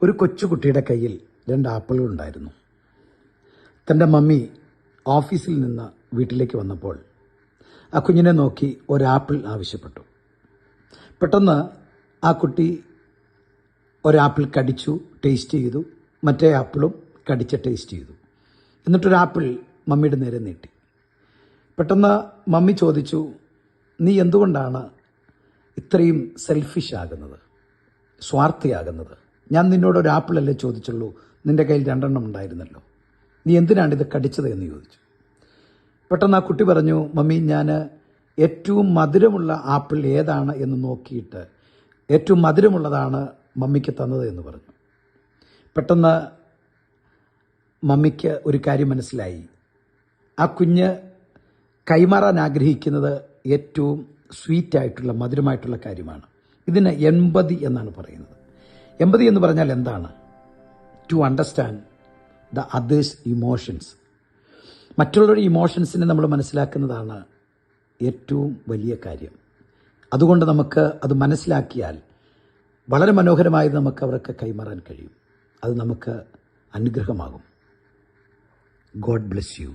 ഒരു കൊച്ചുകുട്ടിയുടെ കയ്യിൽ 2 ആപ്പിളുകൾ ഉണ്ടായിരുന്നു. തൻ്റെ മമ്മി ഓഫീസിൽ നിന്ന് വീട്ടിലേക്ക് വന്നപ്പോൾ ആ കുഞ്ഞിനെ നോക്കി ഒരാപ്പിൾ ആവശ്യപ്പെട്ടു. പെട്ടെന്ന് ആ കുട്ടി ഒരാപ്പിൾ കടിച്ചു, ടേസ്റ്റ് ചെയ്തു. മറ്റേ ആപ്പിളും കടിച്ച് ടേസ്റ്റ് ചെയ്തു. എന്നിട്ടൊരാപ്പിൾ മമ്മിയുടെ നേരെ നീട്ടി. പെട്ടെന്ന് മമ്മി ചോദിച്ചു, നീ എന്തുകൊണ്ടാണ് ഇത്രയും സെൽഫിഷ് ആകുന്നത്, സ്വാർത്ഥിയാകുന്നത്? ഞാൻ നിന്നോട് ഒരു ആപ്പിളല്ലേ ചോദിച്ചുള്ളൂ, നിൻ്റെ കയ്യിൽ 2 എണ്ണം ഉണ്ടായിരുന്നല്ലോ, നീ എന്തിനാണ് ഇത് കടിച്ചത് എന്ന് ചോദിച്ചു. പെട്ടെന്ന് ആ കുട്ടി പറഞ്ഞു, മമ്മി, ഞാൻ ഏറ്റവും മധുരമുള്ള ആപ്പിൾ ഏതാണ് എന്ന് നോക്കിയിട്ട് ഏറ്റവും മധുരമുള്ളതാണ് മമ്മിക്ക് തന്നത് എന്ന് പറഞ്ഞു. പെട്ടെന്ന് മമ്മിക്ക് ഒരു കാര്യം മനസ്സിലായി. ആ കുഞ്ഞ് കൈമാറാൻ ആഗ്രഹിക്കുന്നത് ഏറ്റവും സ്വീറ്റായിട്ടുള്ള മധുരമായിട്ടുള്ള കാര്യമാണ്. ഇതിന് എമ്പതി എന്നാണ് പറയുന്നത്. എമ്പതി എന്ന് പറഞ്ഞാൽ എന്താണ്? To understand the others emotions. മറ്റുള്ളവരുടെ ഇമോഷൻസിനെ നമ്മൾ മനസ്സിലാക്കുന്നതാണ് ഏറ്റവും വലിയ കാര്യം. അതുകൊണ്ട് നമുക്ക് അത് മനസ്സിലാക്കിയാൽ വളരെ മനോഹരമായി നമുക്ക് അവർക്ക് കൈമാറാൻ കഴിയും. അത് നമുക്ക് അനുഗ്രഹമാകും. God bless you.